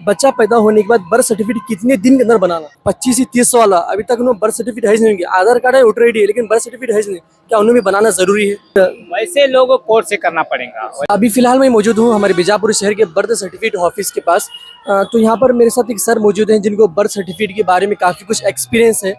बच्चा पैदा होने के बाद बर्थ सर्टिफिकेट कितने दिन के अंदर बनाना? 25 से 30 वाला अभी तक उन्होंने बर्थ सर्टिफिकेट है नहीं, आधार कार्ड है वोटर आईडी है लेकिन बर्थ सर्टिफिकेट है नहीं, क्या उन्हें भी बनाना जरूरी है? वैसे लोगों को कोर्ट से करना पड़ेगा। अभी फिलहाल मैं मौजूद हूँ हमारे बीजापुर शहर के बर्थ सर्टिफिकेट ऑफिस के पास। तो यहाँ पर मेरे साथ एक सर मौजूद हैं जिनको बर्थ सर्टिफिकेट के बारे में काफ़ी कुछ एक्सपीरियंस है।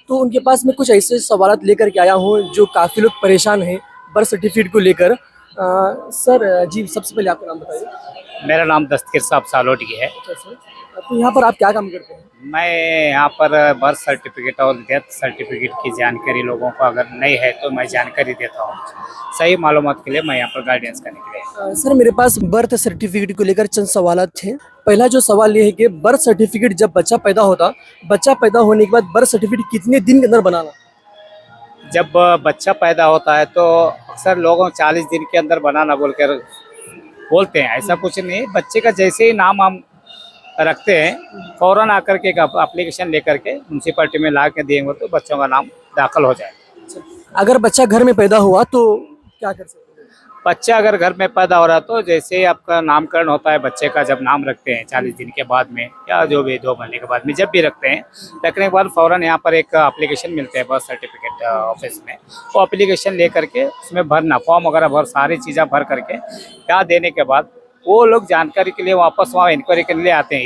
तो उनके पास मैं कुछ ऐसे सवाल लेकर के आया हूँ जो काफ़ी लोग परेशान हैं बर्थ सर्टिफिकेट को लेकर। सर जी, सबसे पहले आपका नाम बताइए। मेरा नाम दस्तगीर साहब सालोटी है। अच्छा सर, तो यहाँ पर आप क्या काम करते हैं? मैं यहाँ पर बर्थ सर्टिफिकेट और डेथ सर्टिफिकेट की जानकारी लोगों को अगर नहीं है तो मैं जानकारी देता हूँ। सही मालूमात के लिए मैं यहाँ पर गाइडेंस करने के लिए। सर मेरे पास बर्थ सर्टिफिकेट को लेकर चंद सवाल थे। पहला जो सवाल ये है कि बर्थ सर्टिफिकेट जब बच्चा पैदा होने के बाद बर्थ सर्टिफिकेट कितने दिन के अंदर बनाना? जब बच्चा पैदा होता है तो अक्सर लोगों 40 दिन के अंदर बनाना बोलकर बोलते हैं। ऐसा कुछ नहीं, बच्चे का जैसे ही नाम हम रखते हैं फौरन आकर के एक एप्लीकेशन लेकर के म्यूनसिपैलिटी में ला के देंगे तो बच्चों का नाम दाखिल हो जाए। अगर बच्चा घर में पैदा हुआ तो क्या कर सकते हैं? बच्चा अगर घर में पैदा हो रहा तो जैसे ही आपका नामकरण होता है बच्चे का, जब नाम रखते हैं 40 दिन के बाद में या जो भी 2 महीने के बाद में जब भी रखते हैं, रखने के बाद फ़ौरन यहाँ पर एक एप्लीकेशन मिलते हैं बर्थ सर्टिफिकेट ऑफिस में। वो एप्लीकेशन ले करके उसमें भरना, फॉर्म वगैरह भर सारी चीज़ें भर करके यहाँ देने के बाद वो लोग जानकारी के लिए वापस वहाँ इंक्वायरी के लिए आते हैं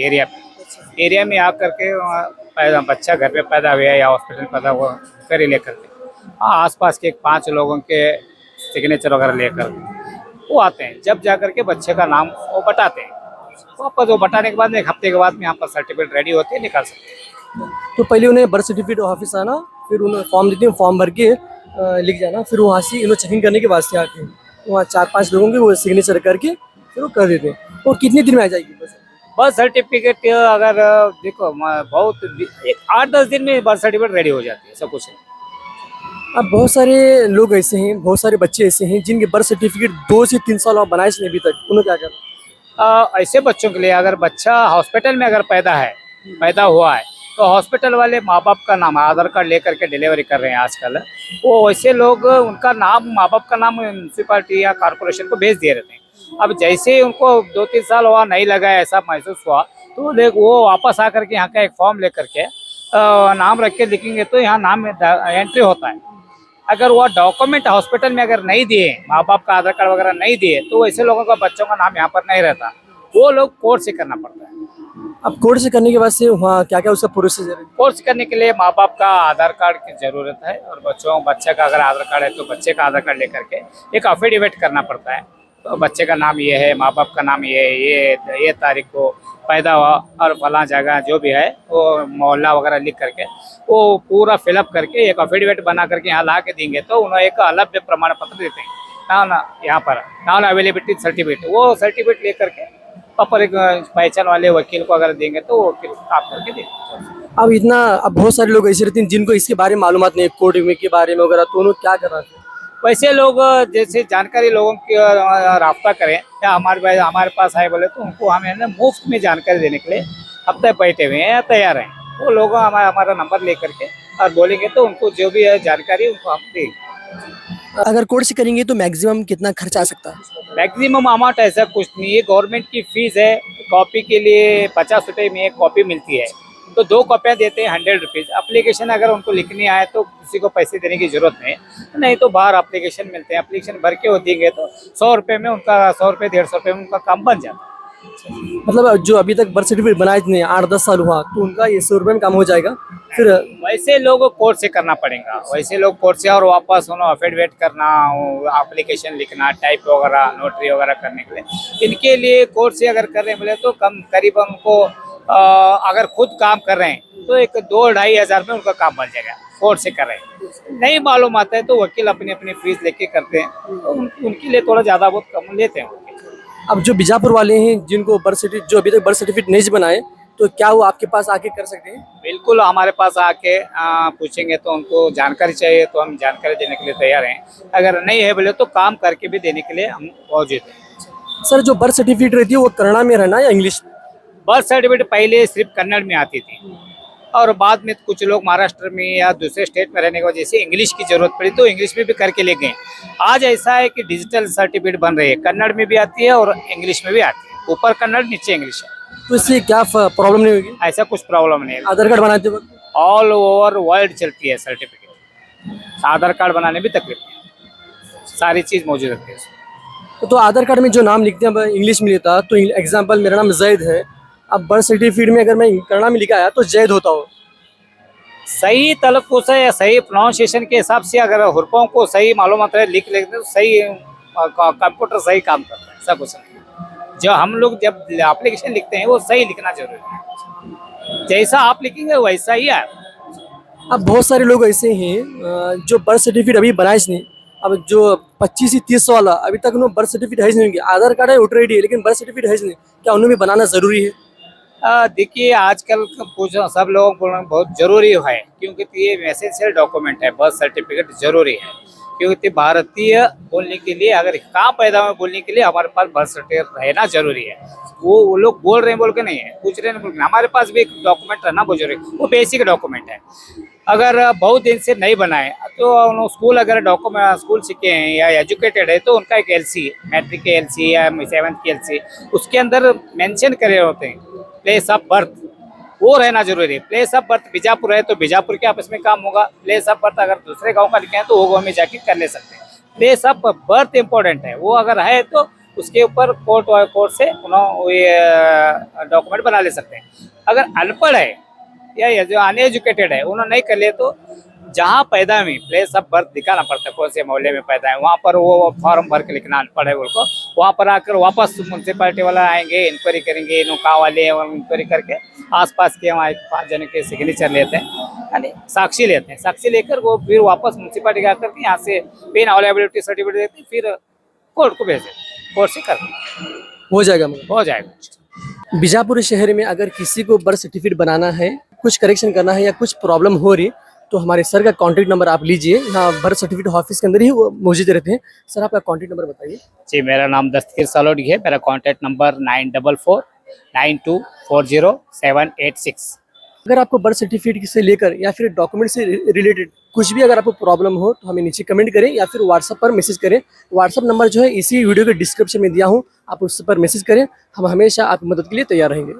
एरिया में आ करके बच्चा घर पे पैदा हुआ या हॉस्पिटल पैदा हुआ इंक्वायरी ले करके आसपास के 5 लोगों के सिग्नेचर वगैरह लेकर वो आते हैं। जब जा करके बच्चे का नाम वो बटाते हैं, वापस वो बटाने के बाद में 1 हफ्ते के बाद में यहाँ पर सर्टिफिकेट रेडी होते हैं, निकाल सकते हैं। तो पहले उन्हें बर्थ सर्टिफिकेट ऑफिस आना, फिर उन्हें फॉर्म देते हैं, फॉर्म भर के लिख जाना, फिर वहाँ से इन्हें चेकिंग करने के वास्ते आते हैं। वहाँ 4-5 लोगों के वो सिग्नेचर करके फिर वो कर देते हैं। और कितने दिन में आ जाएगी बर्थ सर्टिफिकेट अगर देखो बहुत 8-10 दिन में बर्थ सर्टिफिकेट रेडी हो जाती है, सब कुछ है। अब बहुत सारे लोग ऐसे हैं, बहुत सारे बच्चे ऐसे हैं जिनके बर्थ सर्टिफिकेट 2 से 3 साल और बनाए नहीं अभी तक, उन्हें क्या करना? ऐसे बच्चों के लिए अगर बच्चा हॉस्पिटल में अगर पैदा हुआ है तो हॉस्पिटल वाले माँ बाप का नाम आधार कार्ड लेकर के डिलीवरी कर रहे हैं आजकल। वो वैसे लोग उनका नाम, माँ बाप का नाम म्यूनसिपालिटी या कॉर्पोरेशन को भेज दिए रहते हैं। अब जैसे ही उनको 2-3 साल हुआ नहीं लगा, ऐसा महसूस हुआ तो वो वापस आकर के यहाँ का एक फॉर्म लेकर के नाम रख के लिखेंगे तो यहाँ नाम एंट्री होता है। अगर वो डॉक्यूमेंट हॉस्पिटल में अगर नहीं दिए, माँ बाप का आधार कार्ड वगैरह नहीं दिए, तो ऐसे लोगों का बच्चों का नाम यहाँ पर नहीं रहता। वो लोग कोर्ट से करना पड़ता है। अब कोर्ट से करने के बाद से वहाँ क्या क्या उसका प्रोसीजर है? कोर्स करने के लिए माँ बाप का आधार कार्ड की जरूरत है और बच्चे का अगर आधार कार्ड है तो बच्चे का आधार कार्ड लेकर के एक अफिडेविट करना पड़ता है। तो बच्चे का नाम ये है, माँ बाप का नाम ये है, ये तारीख को पैदा हुआ और फला जगह जो भी है वो मोहल्ला वगैरह लिख करके वो पूरा फिलअप करके एक अफिडेविट बना करके यहाँ ला के देंगे तो उन्हें एक अलग प्रमाण पत्र देते हैं ना यहाँ पर नॉन अवेलेबिलिटी सर्टिफिकेट। वो सर्टिफिकेट लेकर के पर एक पहचान वाले वकील को अगर देंगे तो वो वकील काम करके देंगे। अब बहुत सारे लोग ऐसे रहते हैं जिनको इसके बारे में मालूमात नहीं है, कोर्ट में के बारे में वगैरह, तो उन्होंने क्या करना चाहिए? वैसे लोग जैसे जानकारी लोगों की राब्ता करें या हमारे पास आए बोले तो उनको हम है ना मुफ्त में जानकारी देने के लिए अब तक बैठे हुए हैं, तैयार हैं। वो लोग हमारा नंबर ले करके और बोलेंगे तो उनको जो भी है जानकारी उनको हम देंगे। अगर कोर्ट से करेंगे तो मैक्सिमम कितना खर्चा आ सकता है? मैक्सिमम अमाउंट ऐसा कुछ नहीं है, गवर्नमेंट की फीस है। कॉपी के लिए 50 रुपये में एक कॉपी मिलती है, तो 2 कॉपियाँ देते हैं 100 रुपीज़। एप्लीकेशन अगर उनको लिखनी आए तो किसी को पैसे देने की जरूरत नहीं तो बाहर एप्लीकेशन मिलते हैं, एप्लीकेशन भर के वो देंगे तो 100 रुपये में उनका 100 रुपये 150 रुपये में उनका काम बन जाता है। मतलब जो अभी तक बर्थ सर्टिफिकेट बनाए नहीं 8-10 साल हुआ तो उनका ये 100 रुपये में काम हो जाएगा। फिर वैसे लोग कोर्ट से करना पड़ेगा, वैसे लोग कोर्ट से और वापस उन्होंने अफिडेविट करना, एप्लीकेशन लिखना, टाइप वगैरह, नोटरी वगैरह करने के लिए, इनके लिए कोर्ट से अगर कर रहे हैं बोले तो करीबन उनको अगर खुद काम कर रहे हैं तो एक 2-2.5 हज़ार में उनका काम बन जाएगा। कोर्ट से कर रहे हैं, नहीं मालूम आता है तो वकील अपनी अपनी फीस लेके करते हैं, तो उनके लिए थोड़ा ज़्यादा बहुत कम लेते हैं। अब जो बीजापुर वाले हैं जिनको जो अभी तक बर्थ सर्टिफिकेट नहीं बनाए, तो क्या वो आपके पास आके कर सकते हैं? बिल्कुल, हमारे पास आके पूछेंगे तो उनको जानकारी चाहिए तो हम जानकारी देने के लिए तैयार हैं। अगर नहीं है बोले तो काम करके भी देने के लिए हम मौजूद हैं। सर जो बर्थ सर्टिफिकेट रहती है वो कन्नड़ा में रहना या इंग्लिश में? बर्थ सर्टिफिकेट पहले सिर्फ कन्नड़ में आती थी और बाद में कुछ लोग महाराष्ट्र में या दूसरे स्टेट में रहने की वजह से इंग्लिश की जरूरत पड़ी तो इंग्लिश में भी करके ले गए। आज ऐसा है कि डिजिटल सर्टिफिकेट बन रही है, कन्नड़ में भी आती है और इंग्लिश में भी आती है, ऊपर कन्नड़ नीचे इंग्लिश है। तो इससे क्या प्रॉब्लम नहीं होगी ऐसा कुछ प्रॉब्लम नहीं है। आधार कार्ड बनाते वक्त? ऑल ओवर वर्ल्ड चलती है सर्टिफिकेट, आधार कार्ड बनाने भी तकलीफ नहीं है। सारी चीज़ मौजूद रहती है उसमें। तो आधार कार्ड में जो नाम लिखते हैं अब इंग्लिश में लिखता तो एग्जांपल मेरा नाम जैद है, अब बर्थ सर्टिफिकेट में अगर मैं कन्नड़ा में लिखा है तो जैद होता हो। सही तलफ़ुज़ है या सही प्रोनाउंसिएशन के हिसाब से अगर हुर्फों को सही मालूमात है लिख लेते तो सही कंप्यूटर सही काम करता है, ऐसा कुछ नहीं। जो हम लोग जब एप्लीकेशन लिखते हैं वो सही लिखना जरूरी है, जैसा आप लिखेंगे वैसा ही है। अब बहुत सारे लोग ऐसे हैं जो बर्थ सर्टिफिकेट अभी बनाए नहीं, अब जो 25 से 30 वाला अभी तक उन्होंने बर्थ सर्टिफिकेट है नहीं, उनके आधार कार्ड है वोटर आईडी है लेकिन बर्थ सर्टिफिकेट है नहीं, क्या उन्हें भी बनाना जरूरी है? देखिए आजकल कुछ सब लोगों को बोलना बहुत जरूरी है, क्योंकि ये एसेंशियल डॉक्यूमेंट है, बर्थ सर्टिफिकेट जरूरी है। क्योंकि भारतीय बोलने के लिए, अगर कहाँ पैदा हुए बोलने के लिए हमारे पास बर्थ सर्टिफिकेट रहना जरूरी है। वो लोग बोल रहे हैं बोल के नहीं है, पूछ रहे हैं बोल के, हमारे पास भी एक डॉक्यूमेंट रहना बहुत जरूरी है। वो बेसिक डॉक्यूमेंट है। अगर बहुत दिन से नहीं बनाए तो स्कूल अगर डॉक्यूमेंट स्कूल सीखे हैं या एजुकेटेड है तो उनका एक एलसी, मैट्रिक के एलसी या 7th की एलसी, उसके अंदर मेंशन करे होते हैं प्लेस ऑफ बर्थ, वो रहना जरूरी है। प्लेस ऑफ बर्थ बीजापुर है तो बीजापुर के आपस में काम होगा। प्लेस ऑफ बर्थ अगर दूसरे गांव का लिखे हैं तो वो गांव में जाके कर ले सकते हैं। प्लेस ऑफ बर्थ इंपॉर्टेंट है, वो अगर है तो उसके ऊपर कोर्ट से डॉक्यूमेंट बना ले सकते हैं। अगर अनपढ़ है या जो अनएजुकेटेड है उन्होंने नहीं कर लिए तो जहाँ पैदा हुई प्लेस ऑफ बर्थ दिखाना पड़ता है, कौन से मोहल्ले में पैदा है वहाँ पर वो फॉर्म भर के लिखना अनपढ़ है उनको, वहाँ पर आकर वापस म्यूनसिपालिटी वाला आएंगे, इंक्वायरी करेंगे, इनका वाले इंक्वायरी करके आसपास के वहाँ 5 जन के सिग्नेचर लेते हैं, यानी साक्षी लेते हैं। साक्षी लेकर वो फिर वापस म्यूनसिपालिटी का करके यहाँ से पेन अवेलेबिलिटी सर्टिफिकेट देते हैं, फिर कोर्ट को भेजते हैं, कोर्ट से करते हो जाएगा मतलब। हो जाएगा। बीजापुर शहर में अगर किसी को बर्थ सर्टिफिकेट बनाना है, कुछ करेक्शन करना है या कुछ प्रॉब्लम हो रही तो हमारे सर का कॉन्टैक्ट नंबर आप लीजिए, यहाँ बर्थ सर्टिफिकेट ऑफिस के अंदर ही वो मौजूद रहते हैं। सर आपका कॉन्टैक्ट नंबर बताइए। जी, मेरा नाम दस्तगीर सालोडी है। मेरा कॉन्टैक्ट नंबर 9449240786। अगर आपको बर्थ सर्टिफिकेट से लेकर या फिर डॉक्यूमेंट से रिलेटेड कुछ भी अगर आपको प्रॉब्लम हो तो हमें नीचे कमेंट करें या फिर व्हाट्सएप पर मैसेज करें। व्हाट्सएप नंबर जो है इसी वीडियो के डिस्क्रिप्शन में दिया हूँ, आप उस पर मैसेज करें। हम हमेशा आपकी मदद के लिए तैयार रहेंगे।